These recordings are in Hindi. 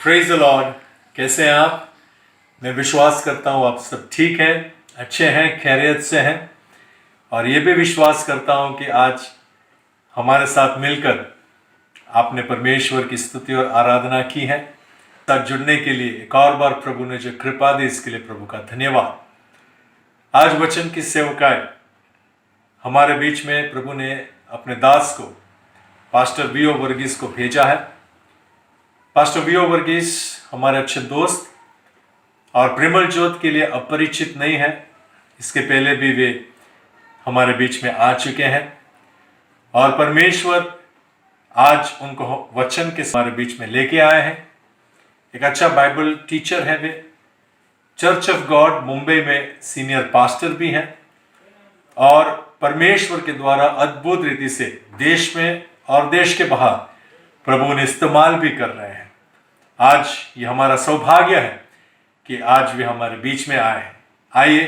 Praise the Lord. कैसे हैं आप? मैं विश्वास करता हूँ आप सब ठीक हैं, अच्छे हैं, खैरियत से हैं। और ये भी विश्वास करता हूँ कि आज हमारे साथ मिलकर आपने परमेश्वर की स्तुति और आराधना की है। साथ जुड़ने के लिए एक और बार प्रभु ने जो कृपा दी, इसके लिए प्रभु का धन्यवाद। आज वचन की सेवकाई हमारे बीच में प्रभु ने अपने दास को, पास्टर वीओ वर्गीस को भेजा है। पास्टर वीओ वर्गीस हमारे अच्छे दोस्त और प्रेमल ज्योत के लिए अपरिचित नहीं है। इसके पहले भी वे हमारे बीच में आ चुके हैं और परमेश्वर आज उनको वचन के हमारे बीच में लेके आए हैं। एक अच्छा बाइबल टीचर है वे। चर्च ऑफ गॉड मुंबई में सीनियर पास्टर भी हैं और परमेश्वर के द्वारा अद्भुत रीति से देश में और देश के बाहर प्रभु ने इस्तेमाल भी कर रहे हैं। आज ये हमारा सौभाग्य है कि आज वे हमारे बीच में आए हैं। आइए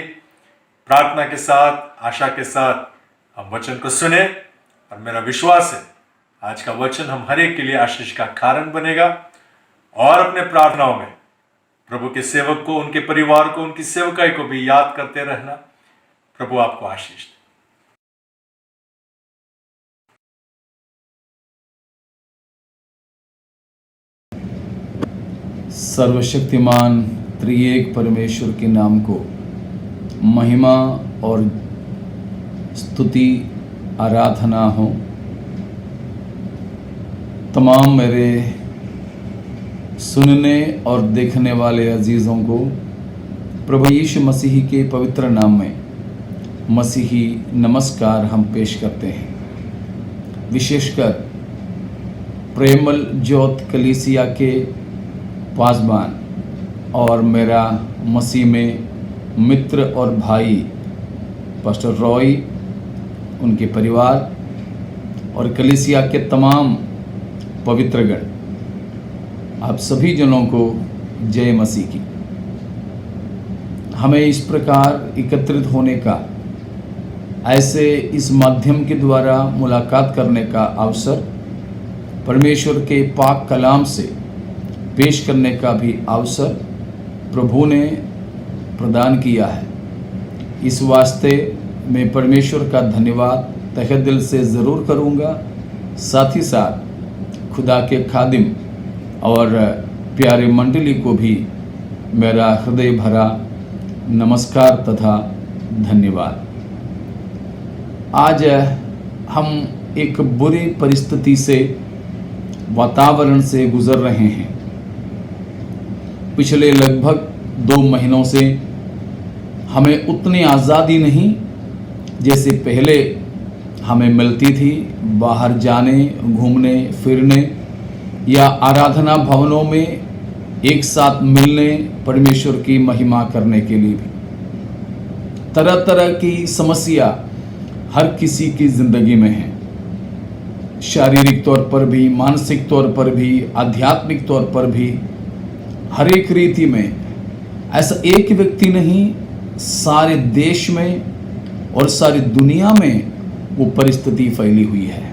प्रार्थना के साथ, आशा के साथ हम वचन को सुने और मेरा विश्वास है आज का वचन हम हर एक के लिए आशीष का कारण बनेगा। और अपने प्रार्थनाओं में प्रभु के सेवक को, उनके परिवार को, उनकी सेवकाई को भी याद करते रहना। प्रभु आपको आशीष दे। सर्वशक्तिमान त्रिएक परमेश्वर के नाम को महिमा और स्तुति आराधना हो। तमाम मेरे सुनने और देखने वाले अजीज़ों को प्रभु यीशु मसीह के पवित्र नाम में मसीही नमस्कार हम पेश करते हैं। विशेषकर प्रेमल ज्योत कलीसिया के पासबान और मेरा मसीह में मित्र और भाई पास्टर रॉय, उनके परिवार और कलीसिया के तमाम पवित्रगण, आप सभी जनों को जय मसीह की। हमें इस प्रकार एकत्रित होने का, ऐसे इस माध्यम के द्वारा मुलाकात करने का अवसर, परमेश्वर के पाक कलाम से पेश करने का भी अवसर प्रभु ने प्रदान किया है। इस वास्ते मैं परमेश्वर का धन्यवाद तहे दिल से ज़रूर करूँगा। साथ ही साथ खुदा के खादिम और प्यारे मंडली को भी मेरा हृदय भरा नमस्कार तथा धन्यवाद। आज हम एक बुरी परिस्थिति से, वातावरण से गुजर रहे हैं। पिछले लगभग 2 महीनों से हमें उतनी आज़ादी नहीं जैसे पहले हमें मिलती थी, बाहर जाने, घूमने फिरने या आराधना भवनों में एक साथ मिलने, परमेश्वर की महिमा करने के लिए भी। तरह तरह की समस्या हर किसी की ज़िंदगी में है, शारीरिक तौर पर भी, मानसिक तौर पर भी, आध्यात्मिक तौर पर भी, हर एक रीति में। ऐसा एक व्यक्ति नहीं, सारे देश में और सारी दुनिया में वो परिस्थिति फैली हुई है।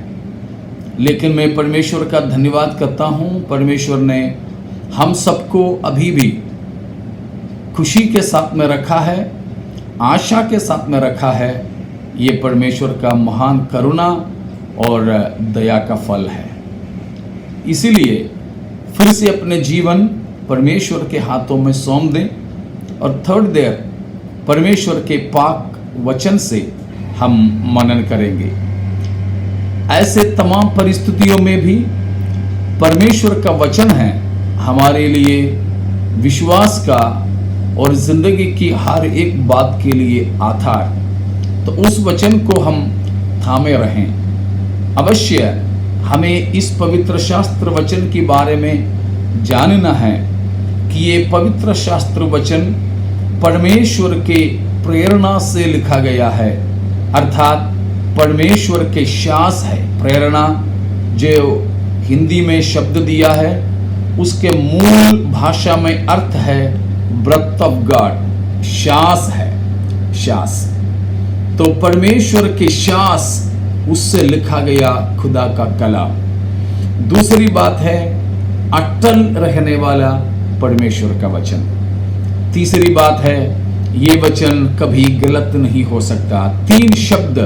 लेकिन मैं परमेश्वर का धन्यवाद करता हूँ, परमेश्वर ने हम सबको अभी भी खुशी के साथ में रखा है, आशा के साथ में रखा है। ये परमेश्वर का महान करुणा और दया का फल है। इसीलिए फिर से अपने जीवन परमेश्वर के हाथों में सौंप दें और थोड़ी देर परमेश्वर के पाक वचन से हम मनन करेंगे। ऐसे तमाम परिस्थितियों में भी परमेश्वर का वचन है हमारे लिए विश्वास का और जिंदगी की हर एक बात के लिए आधार। तो उस वचन को हम थामे रहें। अवश्य हमें इस पवित्र शास्त्र वचन के बारे में जानना है कि ये पवित्र शास्त्र वचन परमेश्वर के प्रेरणा से लिखा गया है, अर्थात परमेश्वर के शास है। प्रेरणा जो हिंदी में शब्द दिया है, उसके मूल भाषा में अर्थ है ब्रेथ ऑफ गॉड, शास है, शास। तो परमेश्वर के शास, उससे लिखा गया खुदा का कलाम। दूसरी बात है अटल रहने वाला परमेश्वर का वचन। तीसरी बात है, ये वचन कभी गलत नहीं हो सकता। 3 शब्द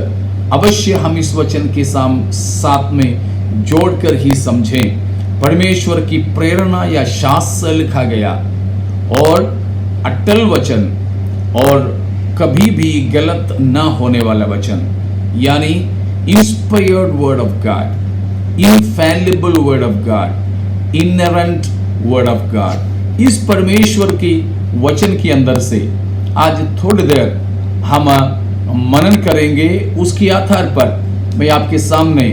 अवश्य हम इस वचन के साथ में जोड़कर ही समझें। परमेश्वर की प्रेरणा या शास्त्र लिखा गया और अटल वचन और कभी भी गलत ना होने वाला वचन, यानी inspired word of God, infallible word of God, inherent word of God. इस परमेश्वर की वचन के अंदर से आज थोड़ी देर हम मनन करेंगे। उसके आधार पर मैं आपके सामने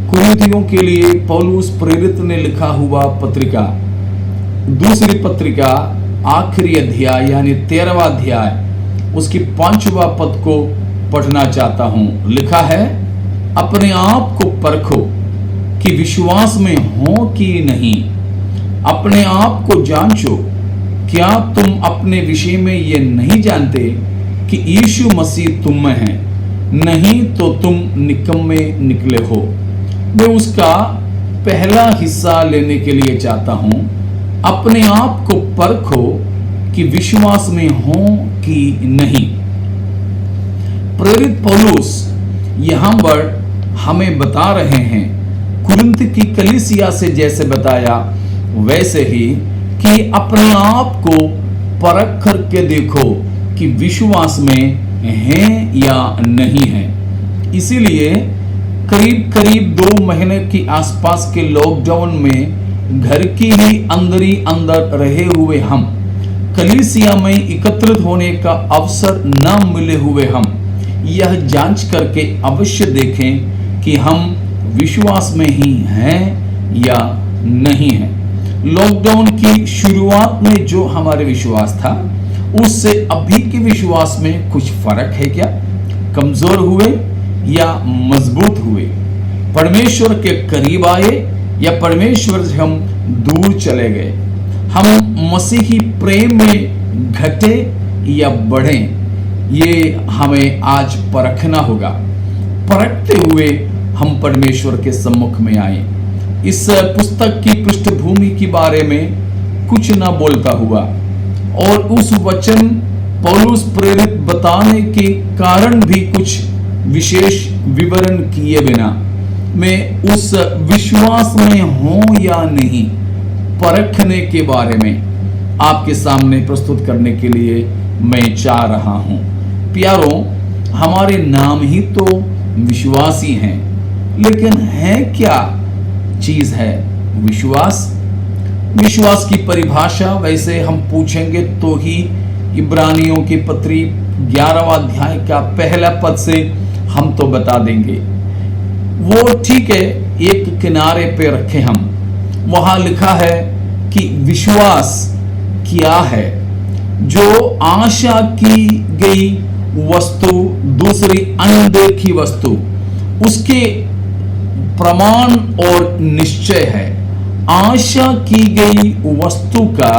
कुरिन्थियों के लिए पौलुस प्रेरित ने लिखा हुआ पत्रिका, दूसरी पत्रिका, आखिरी अध्याय यानी 13वां अध्याय, उसकी 5वां पद को पढ़ना चाहता हूं। लिखा है, अपने आप को परखो कि विश्वास में हो कि नहीं, अपने आप को जांचो, क्या तुम अपने विषय में ये नहीं जानते कि यीशु मसीह तुम में है, नहीं तो तुम निकम्मे निकले हो। मैं उसका पहला हिस्सा लेने के लिए चाहता हूं, अपने आप को परखो कि विश्वास में हो कि नहीं। प्रेरित पौलुस यहां पर हमें बता रहे हैं, कुरिन्थ की कलीसिया से जैसे बताया वैसे ही, कि अपने आप को परख करके देखो कि विश्वास में है या नहीं है। इसीलिए करीब करीब 2 महीने के आसपास के लॉकडाउन में घर की ही अंदर रहे हुए हम, कलीसिया में एकत्रित होने का अवसर न मिले हुए हम, यह जांच करके अवश्य देखें कि हम विश्वास में ही हैं या नहीं हैं। लॉकडाउन की शुरुआत में जो हमारे विश्वास था, उससे अभी के विश्वास में कुछ फर्क है क्या? कमजोर हुए या मजबूत हुए? परमेश्वर के करीब आए या परमेश्वर से हम दूर चले गए? हम मसीही प्रेम में घटे या बढ़े? ये हमें आज परखना होगा। परखते हुए हम परमेश्वर के सम्मुख में आए। इस पुस्तक की पृष्ठभूमि के बारे में कुछ ना बोलता हुआ और उस वचन पौलुस प्रेरित बताने के कारण भी कुछ विशेष विवरण किए बिना मैं उस विश्वास में हूं या नहीं परखने के बारे में आपके सामने प्रस्तुत करने के लिए मैं चाह रहा हूं। प्यारों, हमारे नाम ही तो विश्वासी हैं, लेकिन है क्या चीज है विश्वास? विश्वास की परिभाषा वैसे हम पूछेंगे तो ही इब्रानियों की पत्री 11वां अध्याय का पहला पद से हम तो बता देंगे। वो ठीक है, एक किनारे पे रखे हम। वहां लिखा है कि विश्वास क्या है? जो आशा की गई वस्तु, दूसरी अनदेखी वस्तु, उसके प्रमाण और निश्चय है। आशा की गई वस्तु का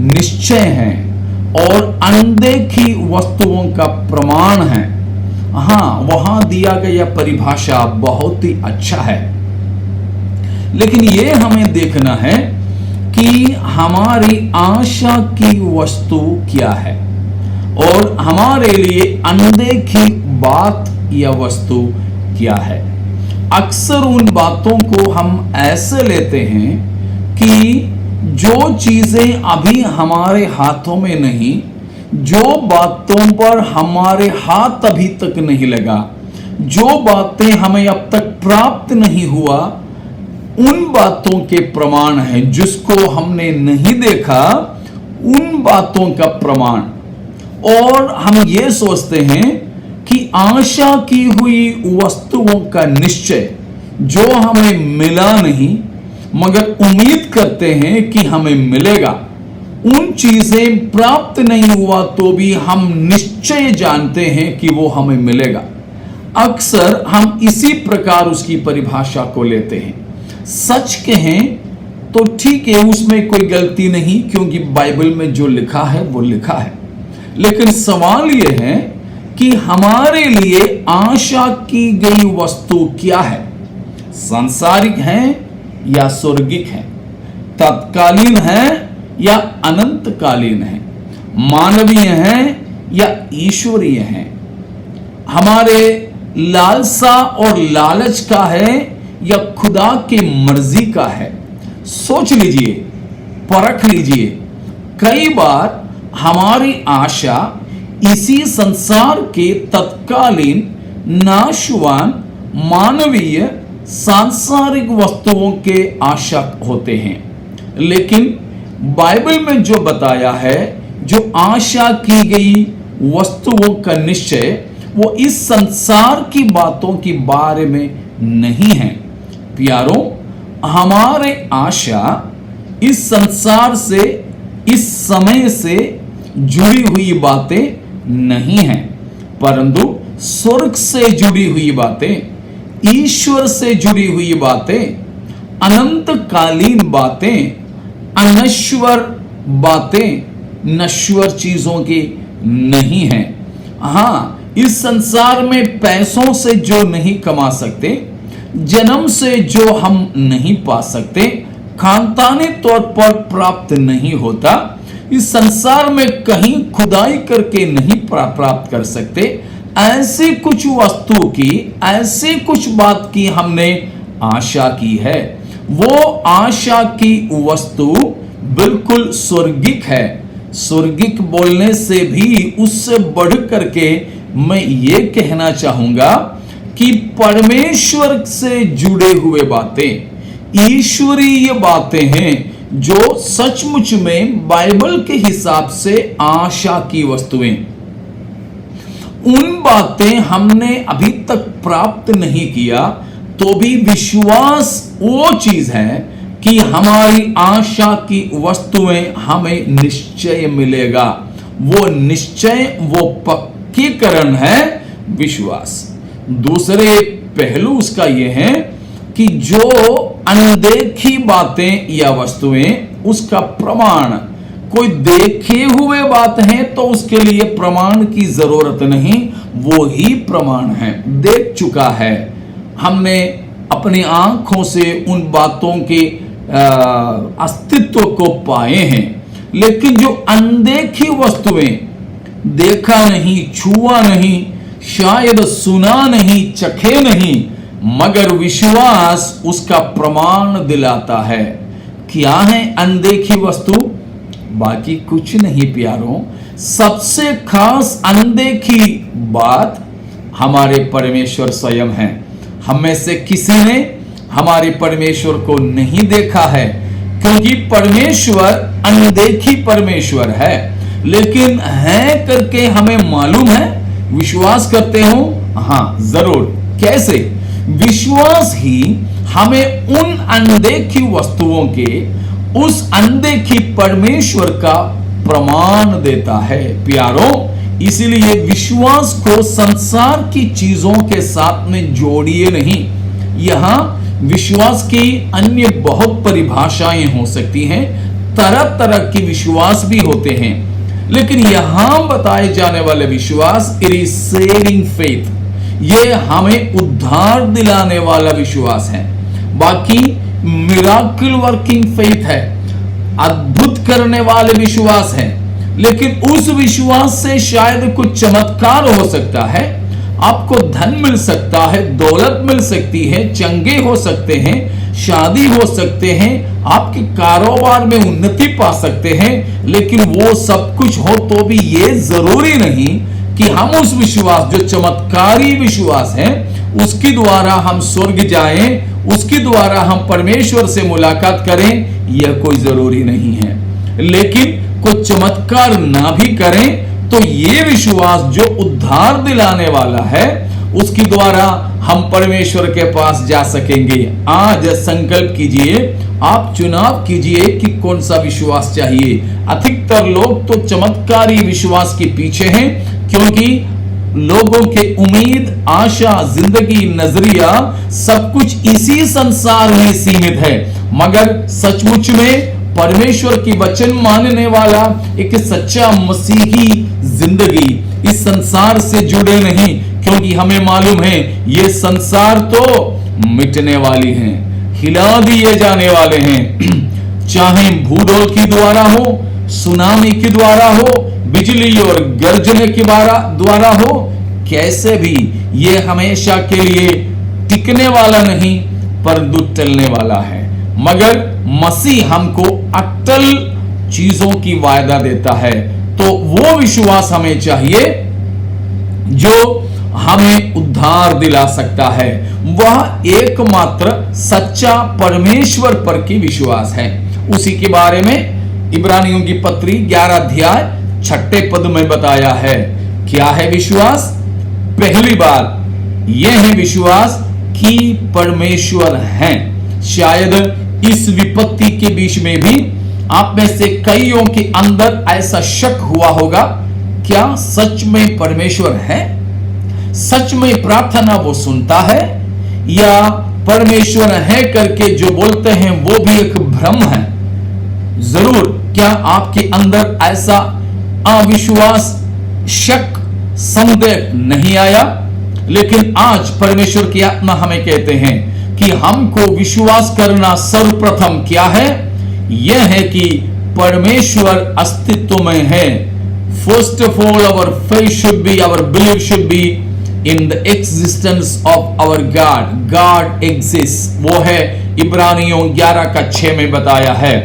निश्चय है और अनदेखी वस्तुओं का प्रमाण है। हाँ, वहां दिया गया परिभाषा बहुत ही अच्छा है, लेकिन यह हमें देखना है कि हमारी आशा की वस्तु क्या है और हमारे लिए अनदेखी बात या वस्तु क्या है। अक्सर उन बातों को हम ऐसे लेते हैं कि जो चीजें अभी हमारे हाथों में नहीं, जो बातों पर हमारे हाथ अभी तक नहीं लगा, जो बातें हमें अब तक प्राप्त नहीं हुआ, उन बातों के प्रमाण है। जिसको हमने नहीं देखा, उन बातों का प्रमाण। और हम ये सोचते हैं कि आशा की हुई वस्तुओं का निश्चय, जो हमें मिला नहीं मगर उम्मीद करते हैं कि हमें मिलेगा। उन चीजें प्राप्त नहीं हुआ तो भी हम निश्चय जानते हैं कि वो हमें मिलेगा। अक्सर हम इसी प्रकार उसकी परिभाषा को लेते हैं। सच कहें तो ठीक है, उसमें कोई गलती नहीं, क्योंकि बाइबल में जो लिखा है वो लिखा है। लेकिन सवाल यह है कि हमारे लिए आशा की गई वस्तु क्या है? सांसारिक है या स्वर्गिक है? तत्कालीन हैं या अनंतकालीन हैं, मानवीय हैं या ईश्वरीय हैं, हमारे लालसा और लालच का है या खुदा की मर्जी का है। सोच लीजिए, परख लीजिए। कई बार हमारी आशा इसी संसार के तत्कालीन नाशवान मानवीय सांसारिक वस्तुओं के आशा होते हैं, लेकिन बाइबल में जो बताया है, जो आशा की गई वस्तुओं का निश्चय, वो इस संसार की बातों के बारे में नहीं है। प्यारों, हमारे आशा इस संसार से, इस समय से जुड़ी हुई बातें नहीं हैं, परंतु स्वर्ग से जुड़ी हुई बातें, ईश्वर से जुड़ी हुई बातें, अनंतकालीन बातें, अनश्वर बातें, नश्वर चीजों की नहीं हैं। हां, इस संसार में पैसों से जो नहीं कमा सकते, जन्म से जो हम नहीं पा सकते, खानदानी तौर पर प्राप्त नहीं होता, इस संसार में कहीं खुदाई करके नहीं प्राप्त कर सकते, ऐसी कुछ वस्तु की, ऐसी कुछ बात की हमने आशा की है। वो आशा की वस्तु बिल्कुल स्वर्गिक है। स्वर्गिक बोलने से भी उससे बढ़ करके मैं ये कहना चाहूंगा कि परमेश्वर से जुड़े हुए बातें, ईश्वरीय बातें हैं, जो सचमुच में बाइबल के हिसाब से आशा की वस्तुएं, उन बातें हमने अभी तक प्राप्त नहीं किया, तो भी विश्वास वो चीज है कि हमारी आशा की वस्तुएं हमें निश्चय मिलेगा। वो निश्चय, वो पक्कीकरण है विश्वास। दूसरे पहलू उसका यह है कि जो अनदेखी बातें या वस्तुएं, उसका प्रमाण, कोई देखे हुए बात है तो उसके लिए प्रमाण की जरूरत नहीं, वो ही प्रमाण है, देख चुका है, हमने अपनी आंखों से उन बातों के अस्तित्व को पाए हैं। लेकिन जो अनदेखी वस्तुएं, देखा नहीं, छुआ नहीं, शायद सुना नहीं, चखे नहीं, मगर विश्वास उसका प्रमाण दिलाता है। क्या है अनदेखी वस्तु? बाकी कुछ नहीं प्यारों, सबसे खास अनदेखी बात हमारे परमेश्वर स्वयं हैं। हम में से किसी ने हमारे परमेश्वर को नहीं देखा है, क्योंकि परमेश्वर अनदेखी परमेश्वर है, लेकिन है करके हमें मालूम है। विश्वास करते हो? हां, जरूर। कैसे? विश्वास ही हमें उन अनदेखी वस्तुओं के, उस अनदेखी परमेश्वर का प्रमाण देता है प्यारों। इसलिए विश्वास को संसार की चीजों के साथ में जोड़िए नहीं। यहां विश्वास की अन्य बहुत परिभाषाएं हो सकती हैं, तरह तरह के विश्वास भी होते हैं, लेकिन यहां बताए जाने वाले विश्वास, इट इज सेविंग फेथ, ये हमें उद्धार दिलाने वाला विश्वास है। बाकी मिराकिल वर्किंग फेथ है, अद्भुत करने वाले विश्वास है, लेकिन उस विश्वास से शायद कुछ चमत्कार हो सकता है, आपको धन मिल सकता है, दौलत मिल सकती है, चंगे हो सकते हैं, शादी हो सकते हैं, आपके कारोबार में उन्नति पा सकते हैं, लेकिन वो सब कुछ हो तो भी ये जरूरी नहीं कि हम उस विश्वास, जो चमत्कारी विश्वास है, उसके द्वारा हम स्वर्ग जाएं, उसके द्वारा हम परमेश्वर से मुलाकात करें, यह कोई जरूरी नहीं है। लेकिन कोई चमत्कार ना भी करें तो ये विश्वास जो उद्धार दिलाने वाला है, उसके द्वारा हम परमेश्वर के पास जा सकेंगे। आज संकल्प कीजिए, आप चुनाव कीजिए कि कौन सा विश्वास चाहिए। अधिकतर लोग तो चमत्कारी विश्वास के पीछे हैं, क्योंकि लोगों के उम्मीद, आशा, जिंदगी, नजरिया सब कुछ इसी संसार में सीमित है। मगर सचमुच में परमेश्वर की वचन मानने वाला एक सच्चा मसीही जिंदगी इस संसार से जुड़े नहीं, क्योंकि हमें मालूम है ये संसार तो मिटने वाली है, हिला दिए जाने वाले हैं, चाहे भूडोल के द्वारा हो, सुनामी के द्वारा हो, बिजली और गर्जने के द्वारा हो, कैसे भी ये हमेशा के लिए टिकने वाला नहीं परंतु टलने वाला है। मगर मसीह हमको अटल चीजों की वायदा देता है, तो वो विश्वास हमें चाहिए जो हमें उद्धार दिला सकता है। वह एकमात्र सच्चा परमेश्वर पर की विश्वास है। उसी के बारे में इब्रानियों की पत्री 11 अध्याय 6 पद में बताया है। क्या है विश्वास? पहली बात यह है विश्वास कि परमेश्वर है। शायद इस विपत्ति के बीच में भी आप में से कईयों के अंदर ऐसा शक हुआ होगा, क्या सच में परमेश्वर है? सच में प्रार्थना वो सुनता है, या परमेश्वर है करके जो बोलते हैं वो भी एक भ्रम है? जरूर क्या आपके अंदर ऐसा अविश्वास, शक, संदेह नहीं आया? लेकिन आज परमेश्वर की आत्मा हमें कहते हैं कि हमको विश्वास करना सर्वप्रथम क्या है? यह है कि परमेश्वर अस्तित्व में है। First of all our faith should be, our believe should be in the existence of our God. God exist, वो है इब्रानियों 11:6 में बताया है।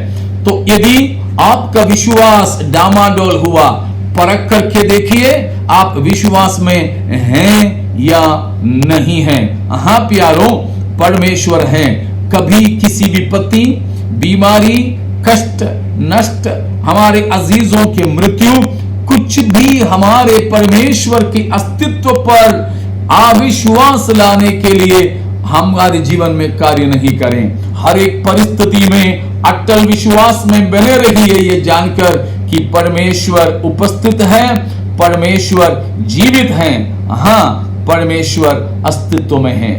तो यदि आपका विश्वास डामाडोल हुआ, परख करके देखिए आप विश्वास में हैं या नहीं हैं। हाँ प्यारों, परमेश्वर है। कभी किसी विपत्ति, बीमारी, कष्ट, नष्ट, हमारे अजीजों की मृत्यु, कुछ भी हमारे परमेश्वर के अस्तित्व पर अविश्वास लाने के लिए हमारे जीवन में कार्य नहीं करें। हर एक परिस्थिति में अटल विश्वास में बने रहिए, ये जानकर कि परमेश्वर उपस्थित है, परमेश्वर जीवित है। हाँ, परमेश्वर अस्तित्व में है।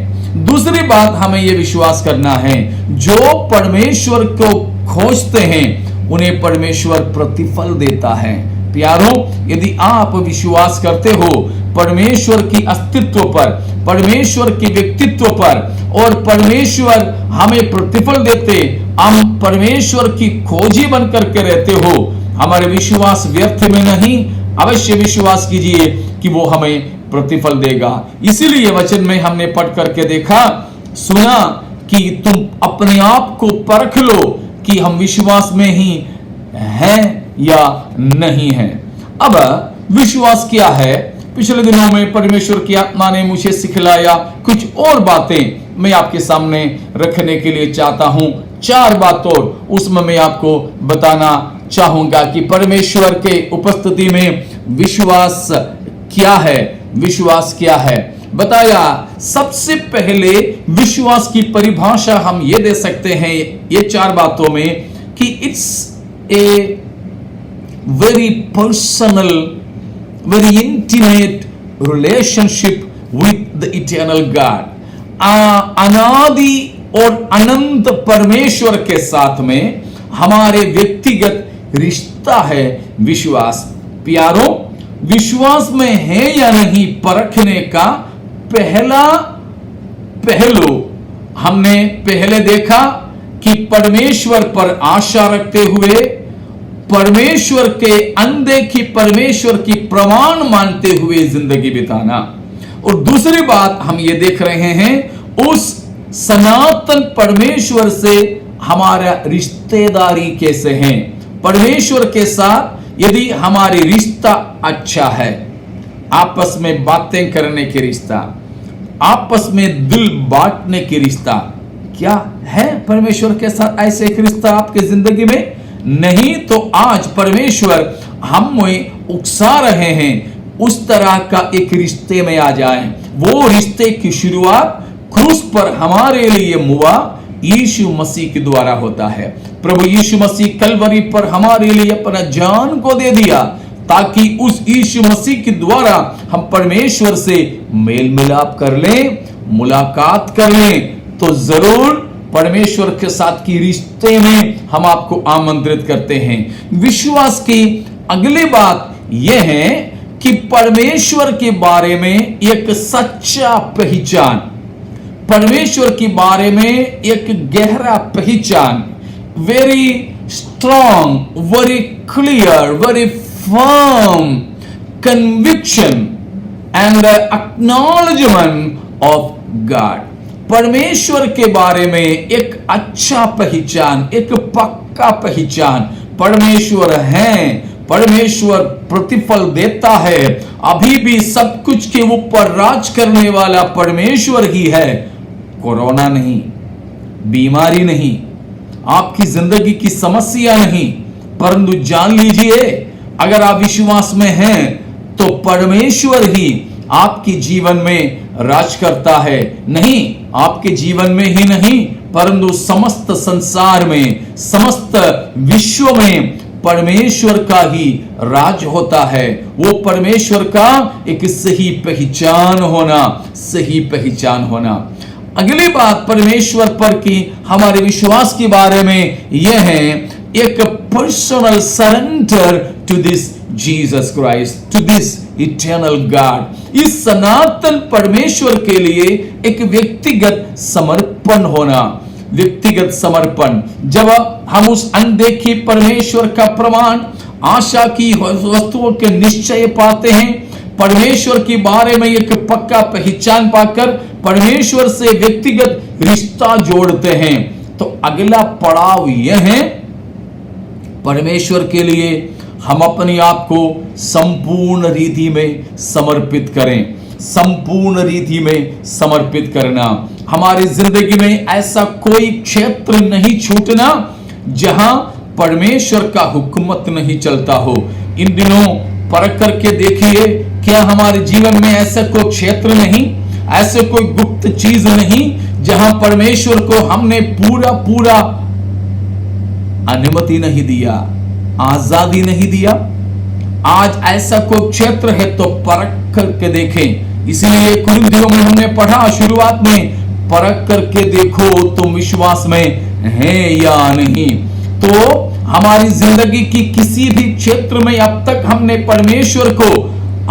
दूसरी बात हमें यह विश्वास करना है, जो परमेश्वर को खोजते हैं उन्हें परमेश्वर प्रतिफल देता है। प्यारों, यदि आप विश्वास करते हो परमेश्वर की अस्तित्व पर, परमेश्वर के व्यक्तित्व पर, और परमेश्वर हमें प्रतिफल देते, हम परमेश्वर की खोजी बनकर के रहते हो, हमारे विश्वास व्यर्थ में नहीं, अवश्य विश्वास कीजिए कि वो हमें प्रतिफल देगा। इसीलिए वचन में हमने पढ़ करके देखा, सुना कि तुम अपने आप को परख लो कि हम विश्वास में ही हैं या नहीं हैं। अब विश्वास क्या है? पिछले दिनों में परमेश्वर की आत्मा ने मुझे सिखलाया, कुछ और बातें मैं आपके सामने रखने के लिए चाहता हूं। 4 बात और उसमें मैं आपको बताना चाहूंगा कि परमेश्वर के उपस्थिति में विश्वास क्या है, विश्वास क्या है। बताया, सबसे पहले विश्वास की परिभाषा हम ये दे सकते हैं ये 4 बातों में कि it's a very personal, very intimate relationship with the eternal God. अनादि और अनंत परमेश्वर के साथ में हमारे व्यक्तिगत रिश्ता है विश्वास। प्यारों, विश्वास में है या नहीं परखने का पहला पहलू हमने पहले देखा कि परमेश्वर पर आशा रखते हुए, परमेश्वर के अनदेखी परमेश्वर की प्रमाण मानते हुए जिंदगी बिताना। और दूसरी बात हम ये देख रहे हैं, उस सनातन परमेश्वर से हमारा रिश्तेदारी कैसे है। परमेश्वर के साथ यदि हमारी रिश्ता अच्छा है, आपस में बातें करने के रिश्ता, आपस में दिल बांटने की रिश्ता, क्या है परमेश्वर के साथ ऐसे एक रिश्ता आपके जिंदगी में? नहीं तो आज परमेश्वर हमें उकसा रहे हैं उस तरह का एक रिश्ते में आ जाएं। वो रिश्ते की शुरुआत क्रूस पर हमारे लिए हुआ यीशु मसीह के द्वारा होता है। प्रभु यीशु मसीह कलवरी पर हमारे लिए अपना जान को दे दिया ताकि उस यीशु मसीह के द्वारा हम परमेश्वर से मेल मिलाप कर लें, मुलाकात कर लें। तो जरूर परमेश्वर के साथ की रिश्ते में हम आपको आमंत्रित करते हैं। विश्वास की अगली बात यह है कि परमेश्वर के बारे में एक सच्चा पहचान, परमेश्वर के बारे में एक गहरा पहचान, very strong, very clear, very firm conviction and acknowledgement of God. परमेश्वर के बारे में एक अच्छा पहचान, एक पक्का पहचान, परमेश्वर है, परमेश्वर प्रतिफल देता है, अभी भी सब कुछ के ऊपर राज करने वाला परमेश्वर ही है। कोरोना नहीं, बीमारी नहीं, आपकी जिंदगी की समस्या नहीं, परंतु जान लीजिए अगर आप विश्वास में हैं तो परमेश्वर ही आपके जीवन में राज करता है। नहीं आपके जीवन में ही नहीं परंतु समस्त संसार में, समस्त विश्व में परमेश्वर का ही राज होता है। वो परमेश्वर का एक सही पहचान होना, सही पहचान होना। अगली बात परमेश्वर पर की हमारे विश्वास के बारे में यह है एक personal surrender to this Jesus Christ, to this eternal God. इस सनातन परमेश्वर के लिए एक व्यक्तिगत समर्पण होना, व्यक्तिगत समर्पण। जब हम उस अनदेखी परमेश्वर का प्रमाण, आशा की वस्तुओं के निश्चय पाते हैं, परमेश्वर के बारे में एक पक्का पहचान पाकर परमेश्वर से व्यक्तिगत रिश्ता जोड़ते हैं, तो अगला पड़ाव यह है परमेश्वर के लिए हम अपने आप को संपूर्ण रीति में समर्पित करें। संपूर्ण रीति में समर्पित करना। हमारी जिंदगी में ऐसा कोई क्षेत्र नहीं छूटना जहां परमेश्वर का हुकूमत नहीं चलता हो। इन दिनों परख करके देखिए, क्या हमारे जीवन में ऐसा कोई क्षेत्र नहीं, ऐसे कोई गुप्त चीज नहीं जहां परमेश्वर को हमने पूरा पूरा अनुमति नहीं दिया, आजादी नहीं दिया। आज ऐसा कोई क्षेत्र है तो परख करके देखें। इसलिए कुरिन्थियों में हमने पढ़ा शुरुआत में, परख करके देखो तुम विश्वास में है या नहीं। तो हमारी जिंदगी की किसी भी क्षेत्र में अब तक हमने परमेश्वर को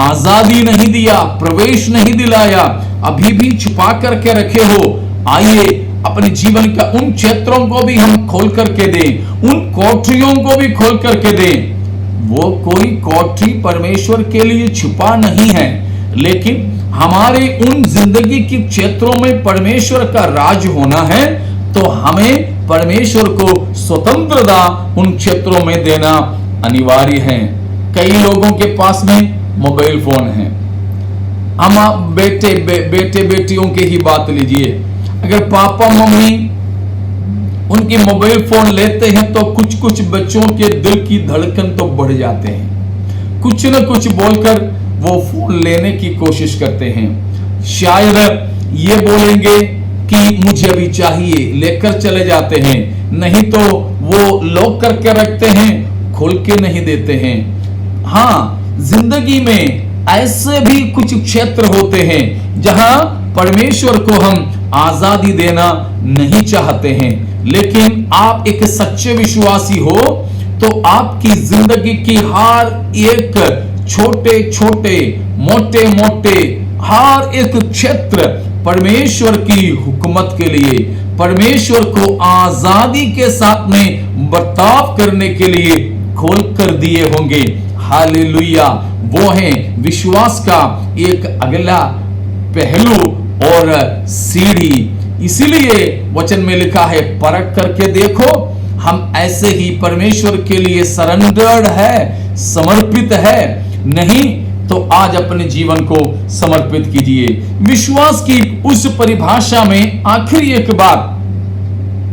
आजादी नहीं दिया, प्रवेश नहीं दिलाया, अभी भी छुपा करके रखे हो। आइए अपने जीवन का उन क्षेत्रों को भी हम खोल करके दें, उन कोठरियों को भी खोल करके दें। वो कोई कोठरी परमेश्वर के लिए छुपा नहीं है, लेकिन हमारे उन जिंदगी के क्षेत्रों में परमेश्वर का राज होना है तो हमें परमेश्वर को स्वतंत्रता उन क्षेत्रों में देना अनिवार्य है। कई लोगों के पास में मोबाइल फोन है। हम बेटे बेटियों की ही बात लीजिए, अगर पापा मम्मी उनकी मोबाइल फोन लेते हैं तो कुछ कुछ बच्चों के दिल की धड़कन तो बढ़ जाते हैं, कुछ न कुछ बोलकर वो फोन लेने की कोशिश करते हैं। शायद ये बोलेंगे कि मुझे अभी चाहिए, लेकर चले जाते हैं, नहीं तो वो लॉक करके रखते हैं, खोल के नहीं देते हैं। हाँ, जिंदगी में ऐसे भी कुछ क्षेत्र होते हैं जहां परमेश्वर को हम आजादी देना नहीं चाहते हैं, लेकिन आप एक सच्चे विश्वासी हो तो आपकी जिंदगी की हर एक छोटे छोटे मोटे मोटे हर एक क्षेत्र परमेश्वर की हुकूमत के लिए, परमेश्वर को आजादी के साथ में बर्ताव करने के लिए खोल कर दिए होंगे। हालेलुया। वो है विश्वास का एक अगला पहलू और सीढ़ी। इसीलिए वचन में लिखा है, परख करके देखो। हम ऐसे ही परमेश्वर के लिए सरेंडर्ड है, समर्पित है। नहीं तो आज अपने जीवन को समर्पित कीजिए। विश्वास की उस परिभाषा में आखिरी एक बात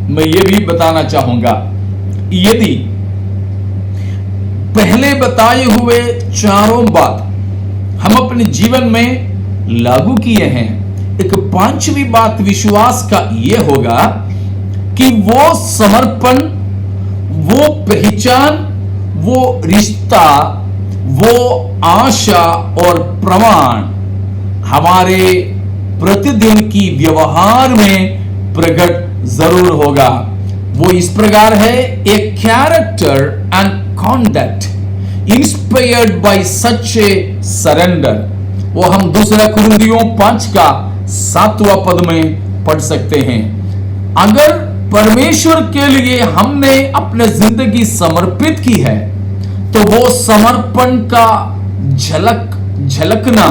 मैं ये भी बताना चाहूंगा, यदि पहले बताए हुए चारों बात हम अपने जीवन में लागू किए हैं, एक पांचवी बात विश्वास का यह होगा कि वो समर्पण, वो पहचान, वो रिश्ता, वो आशा और प्रमाण हमारे प्रतिदिन की व्यवहार में प्रकट जरूर होगा। वो इस प्रकार है, a character and conduct inspired by such a surrender। वो हम दूसरा कुरिन्थियों 5 का 7वां पद में पढ़ सकते हैं। अगर परमेश्वर के लिए हमने अपने जिंदगी समर्पित की है, तो वो समर्पण का झलकना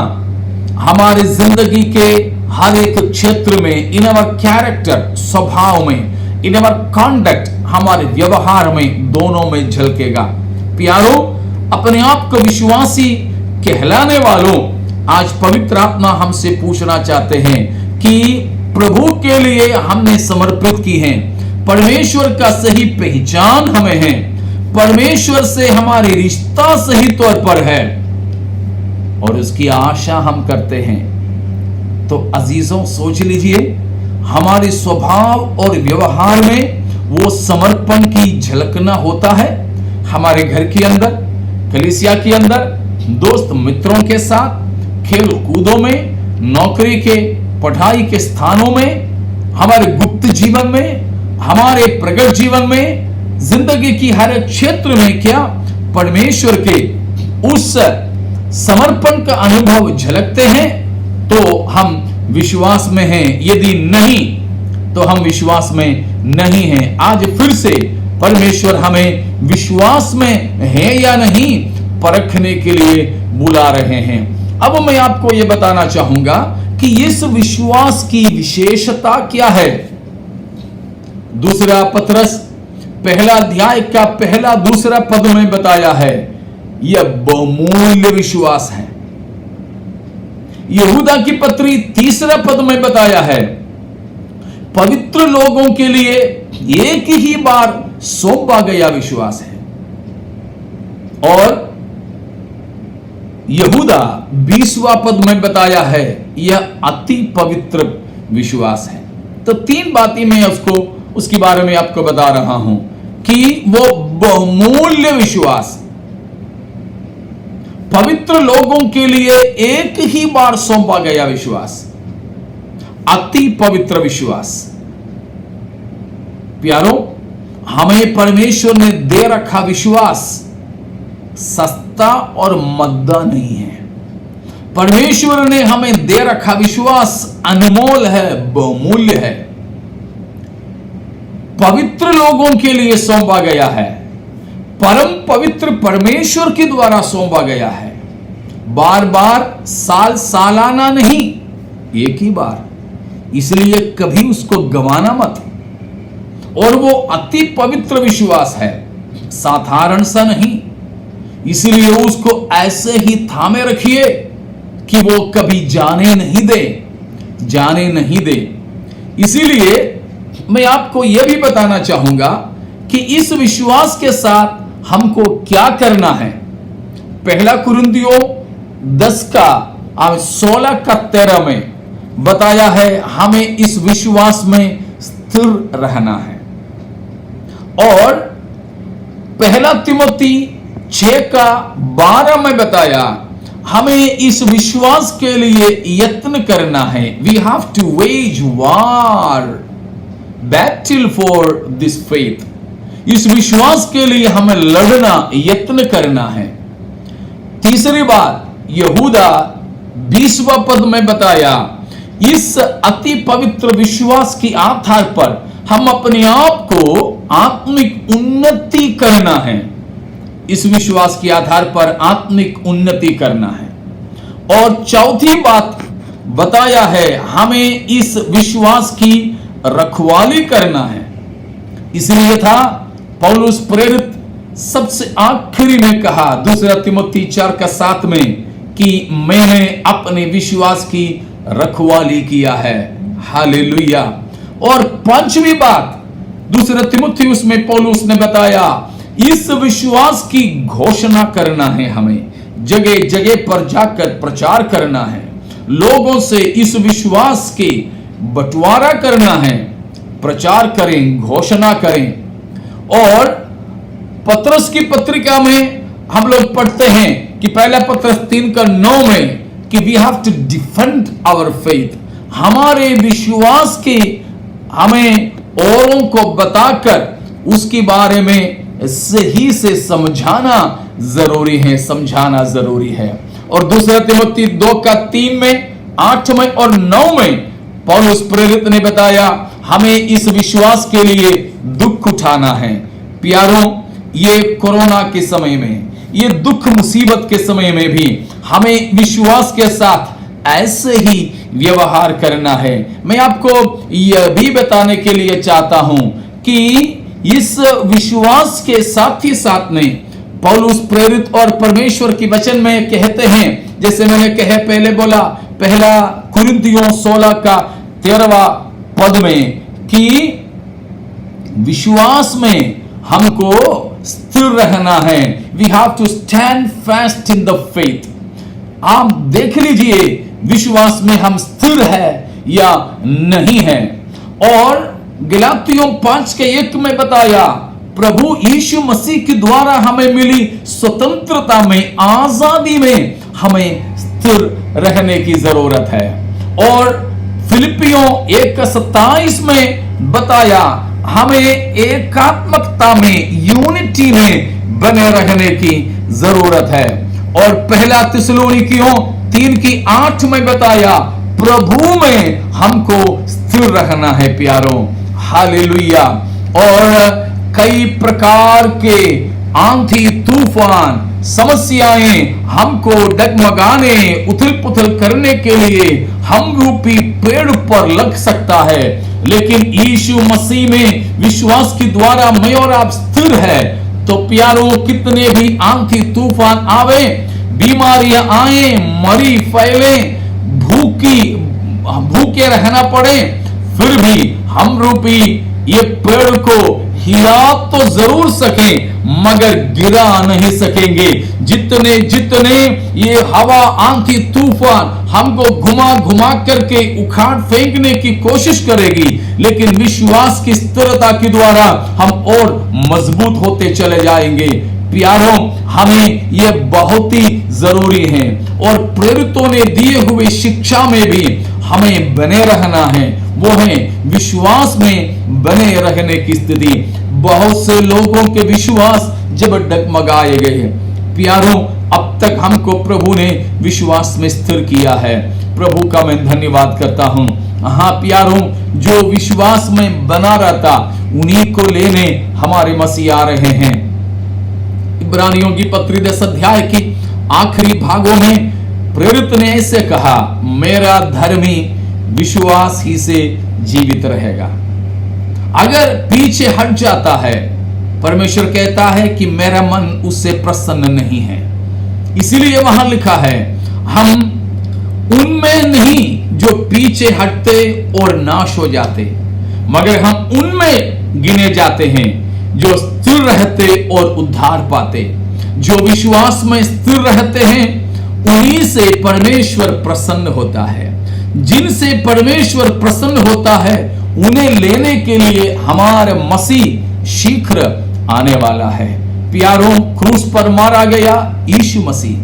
हमारे जिंदगी के हर एक क्षेत्र में, इन अवर कैरेक्टर, स्वभाव में, इन अवर कॉन्डक्ट, हमारे व्यवहार में, दोनों में झलकेगा। प्यारो, अपने आप को विश्वासी कहलाने वालों, आज पवित्र आत्मा हमसे पूछना चाहते हैं कि प्रभु के लिए हमने समर्पित की है, परमेश्वर का सही पहचान हमें है, परमेश्वर से हमारी रिश्ता सही तौर पर है और उसकी आशा हम करते हैं। तो अजीजों, सोच लीजिए, हमारे स्वभाव और व्यवहार में वो समर्पण की झलकना होता है। हमारे घर के अंदर, कलीसिया के अंदर, दोस्त मित्रों के साथ, खेल कूदों में, नौकरी के, पढ़ाई के स्थानों में, हमारे गुप्त जीवन में, हमारे प्रकट जीवन में, जिंदगी की हर क्षेत्र में क्या परमेश्वर के उस समर्पण का अनुभव झलकते हैं? तो हम विश्वास में हैं, यदि नहीं तो हम विश्वास में नहीं हैं। आज फिर से परमेश्वर हमें विश्वास में है या नहीं परखने के लिए बुला रहे हैं। अब मैं आपको यह बताना चाहूंगा कि इस विश्वास की विशेषता क्या है। दूसरा पतरस पहला अध्याय का पहला दूसरा पद में बताया है, यह बहुमूल्य विश्वास है। यहूदा की पत्री तीसरा पद में बताया है, पवित्र लोगों के लिए एक ही बार सौंपा गया विश्वास है। और यहूदा 20वां पद में बताया है, यह अति पवित्र विश्वास है। तो तीन बातें मैं उसके बारे में आपको बता रहा हूं कि वो बहुमूल्य विश्वास, पवित्र लोगों के लिए एक ही बार सौंपा गया विश्वास, अति पवित्र विश्वास। प्यारो, हमें परमेश्वर ने दे रखा विश्वास सस्ता और मद्दा नहीं है। परमेश्वर ने हमें दे रखा विश्वास अनमोल है, बहुमूल्य है, पवित्र लोगों के लिए सौंपा गया है, परम पवित्र परमेश्वर के द्वारा सौंपा गया है। बार बार, सालाना नहीं, एक ही बार। इसलिए कभी उसको गंवाना मत। और वो अति पवित्र विश्वास है, साधारण सा नहीं। इसलिए उसको ऐसे ही थामे रखिए कि वो कभी जाने नहीं दे। इसीलिए मैं आपको यह भी बताना चाहूंगा कि इस विश्वास के साथ हमको क्या करना है। पहला कुरिन्थियों 10:16-13 में बताया है, हमें इस विश्वास में स्थिर रहना है। और पहला तिमोथी 6:12 में बताया, हमें इस विश्वास के लिए यत्न करना है। We have to wage war, battle for this faith. इस विश्वास के लिए हमें लड़ना, यत्न करना है। तीसरी बात, यहूदा 20वां पद में बताया, इस अति पवित्र विश्वास के आधार पर हम अपने आप को आत्मिक उन्नति करना है। इस विश्वास के आधार पर आत्मिक उन्नति करना है। और चौथी बात बताया है, हमें इस विश्वास की रखवाली करना है। इसलिए था पौलुस प्रेरित सबसे आखिरी में कहा, दूसरा तिमोथी 4:7 में, कि मैंने अपने विश्वास की रखवाली किया है। हालेलुया। और पांचवी बात, दूसरा तिमोथी उसमें पौलुस ने बताया, इस विश्वास की घोषणा करना है। हमें जगह जगह पर जाकर प्रचार करना है, लोगों से इस विश्वास के बंटवारा करना है, प्रचार करें, घोषणा करें। और पतरस की पत्रिका में हम लोग पढ़ते हैं कि पहला पतरस 3:9 में कि we have to defend our faith. हमारे विश्वास के हमें औरों को बताकर उसके बारे में सही से समझाना जरूरी है। और दूसरा तिमोथी 2:3 में, 8 में और 9 में पौलुस प्रेरित ने बताया, हमें इस विश्वास के लिए दुख उठाना है। प्यारों, ये कोरोना के समय में, ये दुख मुसीबत के समय में भी हमें विश्वास के साथ ऐसे ही व्यवहार करना है। मैं आपको यह भी बताने के लिए चाहता हूं कि इस विश्वास के साथ ही साथ में पौलुस प्रेरित और परमेश्वर की वचन में कहते हैं, जैसे मैंने पहले बोला, पहला कुरिन्थियों 16 का 13वां पद में, कि विश्वास में हमको स्थिर रहना है। We have to stand fast in the faith. आप देख लीजिए विश्वास में हम स्थिर है या नहीं है। और गलातियों 5:1 में बताया, प्रभु यीशु मसीह के द्वारा हमें मिली स्वतंत्रता में, आजादी में हमें स्थिर रहने की जरूरत है। और फिलिपियों 1:27 में बताया, हमें एकात्मकता में, यूनिटी में बने रहने की जरूरत है। और पहला थिस्सलुनीकियों 3:8 में बताया, प्रभु में हमको स्थिर रहना है। प्यारों, हालेलुया। और कई प्रकार के आंधी तूफान, समस्याएं हमको डगमगाने, उथल पुथल करने के लिए हम रूपी पेड़ पर लग सकता है, लेकिन यीशु मसीह में विश्वास के द्वारा मैं और आप स्थिर है। तो प्यारों, कितने भी आंधी तूफान आवे, बीमारियां आए, मरी फैले, भूखे रहना पड़े, फिर भी हम रूपी ये पेड़ को हिला तो जरूर सके मगर गिरा नहीं सकेंगे। जितने जितने ये हवा, आंधी तूफान हमको घुमा घुमा करके उखाड़ फेंकने की कोशिश करेगी, लेकिन विश्वास की स्थिरता के द्वारा हम और मजबूत होते चले जाएंगे। प्यारों, हमें यह बहुत ही जरूरी है। और प्रेरितों ने दिए हुए शिक्षा में भी हमें बने रहना है, वो है विश्वास में बने रहने की स्थिति। बहुत से लोगों के विश्वास जब डगमगाए गए, प्यारों, अब तक हमको प्रभु ने विश्वास में स्थिर किया है। प्रभु का मैं धन्यवाद करता हूं। हाँ प्यारों, जो विश्वास में बना रहता, उन्हीं को लेने हमारे मसीह आ रहे हैं। इब्रानियों की पत्री 10 अध्याय की आखिरी भागों में प्रेरित ने ऐसे कहा, मेरा धर्मी विश्वास ही से जीवित रहेगा। अगर पीछे हट जाता है, परमेश्वर कहता है कि मेरा मन उससे प्रसन्न नहीं है। इसीलिए वहां लिखा है, हम उनमें नहीं जो पीछे हटते और नाश हो जाते, मगर हम उनमें गिने जाते हैं जो स्थिर रहते और उद्धार पाते। जो विश्वास में स्थिर रहते हैं, उन्हीं से परमेश्वर प्रसन्न होता है। जिनसे परमेश्वर प्रसन्न होता है, उन्हें लेने के लिए हमारे मसीह शीघ्र आने वाला है। प्यारों, क्रूस पर मारा गया यीशु मसीह,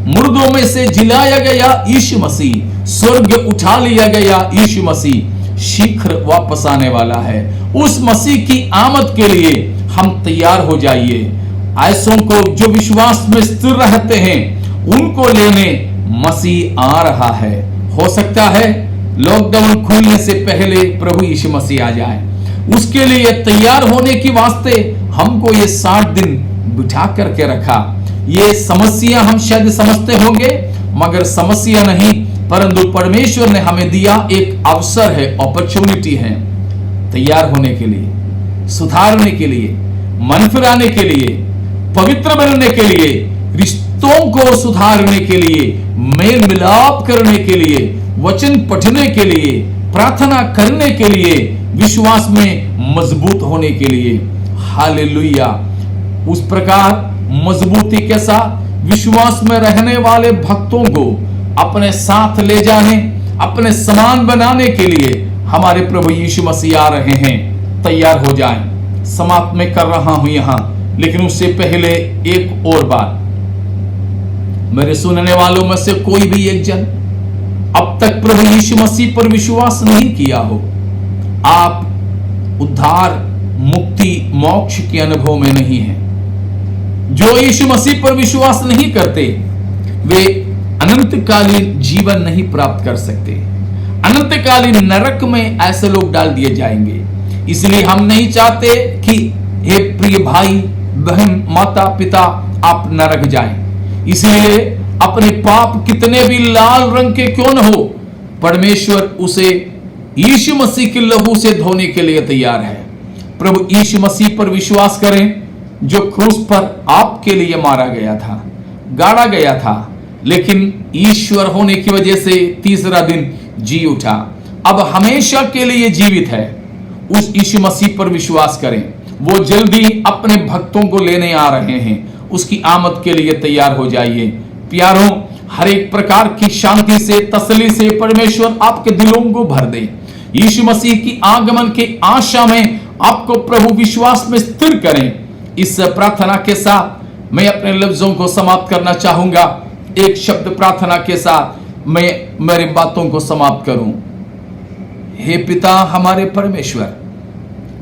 मुर्दों में से जिलाया गया यीशु मसीह, स्वर्ग उठा लिया गया यीशु मसीह शीघ्र वापस आने वाला है। उस मसीह की आमद के लिए हम तैयार हो जाइए। ऐसों को जो विश्वास में स्थिर रहते हैं, उनको लेने मसीह आ रहा है। हो सकता है लॉकडाउन खुलने से पहले प्रभु यीशु मसीह आ जाए। उसके लिए तैयार होने की वास्ते हमको ये 60 दिन बिठा करके रखा। ये समस्या हम शायद समझते होंगे, मगर समस्या नहीं, परंतु परमेश्वर ने हमें दिया एक अवसर है, अपॉर्चुनिटी है, तैयार होने के लिए, सुधारने के लिए, मन फिराने के लिए, पवित्र बनने के लिए, रिश्तों को सुधारने के लिए, मेल मिलाप करने के लिए, वचन पढ़ने के लिए, प्रार्थना करने के लिए, विश्वास में मजबूत होने के लिए। हालेलुया। उस प्रकार मजबूती के साथ विश्वास में रहने वाले भक्तों को अपने साथ ले जाने, अपने समान बनाने के लिए हमारे प्रभु यीशु मसीह आ रहे हैं। तैयार हो जाएं। समाप्त में कर रहा हूं यहां, लेकिन उससे पहले एक और बात, मेरे सुनने वालों में से कोई भी एक जन अब तक प्रभु यीशु मसीह पर विश्वास नहीं किया हो, आप उद्धार, मुक्ति, मोक्ष के अनुभव में नहीं है। जो यीशु मसीह पर विश्वास नहीं करते, वे अनंतकालीन जीवन नहीं प्राप्त कर सकते। अनंतकालीन नरक में ऐसे लोग डाल दिए जाएंगे। इसलिए हम नहीं चाहते कि हे प्रिय भाई बहन माता पिता आप नरक जाएं। इसलिए अपने पाप कितने भी लाल रंग के क्यों न हो, परमेश्वर उसे यीशु मसीह के लहू से धोने के लिए तैयार है। प्रभु यीशु मसीह पर विश्वास करें जो क्रूस पर आपके लिए मारा गया था, गाड़ा गया था, लेकिन ईश्वर होने की वजह से तीसरा दिन जी उठा, अब हमेशा के लिए जीवित है। उस यीशु मसीह पर विश्वास करें। वो जल्दी अपने भक्तों को लेने आ रहे हैं। उसकी आमद के लिए तैयार हो जाइए। प्यारों, हर एक प्रकार की शांति से, तसल्ली से परमेश्वर आपके दिलों को भर दे। यीशु मसीह की आगमन की आशा में आपको प्रभु विश्वास में स्थिर करें। इस प्रार्थना के साथ मैं अपने लफ्जों को समाप्त करना चाहूंगा। एक शब्द प्रार्थना के साथ मैं मेरी बातों को समाप्त करूं। हे पिता हमारे परमेश्वर,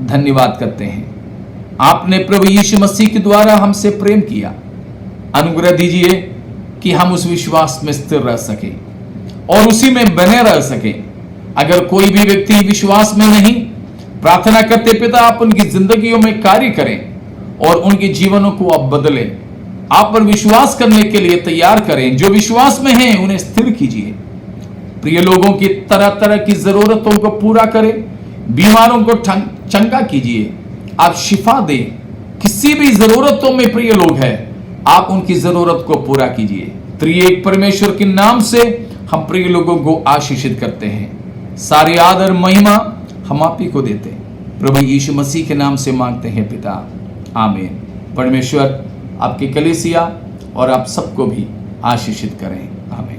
धन्यवाद करते हैं, आपने प्रभु यीशु मसीह के द्वारा हमसे प्रेम किया। अनुग्रह दीजिए कि हम उस विश्वास में स्थिर रह सके और उसी में बने रह सके। अगर कोई भी व्यक्ति विश्वास में नहीं, प्रार्थना करते पिता आप उनकी जिंदगियों में कार्य करें और उनके जीवनों को आप बदलें। आप पर विश्वास करने के लिए तैयार करें। जो विश्वास में हैं उन्हें स्थिर कीजिए। प्रिय लोगों की तरह तरह की जरूरतों को पूरा करें। बीमारों को चंगा कीजिए। आप शिफा दें। किसी भी जरूरतों में प्रिय लोग हैं, आप उनकी जरूरत को पूरा कीजिए। त्रिएक परमेश्वर के नाम से हम प्रिय लोगों को आशीषित करते हैं। सारी आदर महिमा हम आप ही को देते हैं। प्रभु यीशु मसीह के नाम से मांगते हैं पिता, आमीन। परमेश्वर आपकी कलीसिया और आप सबको भी आशीषित करें, आमीन।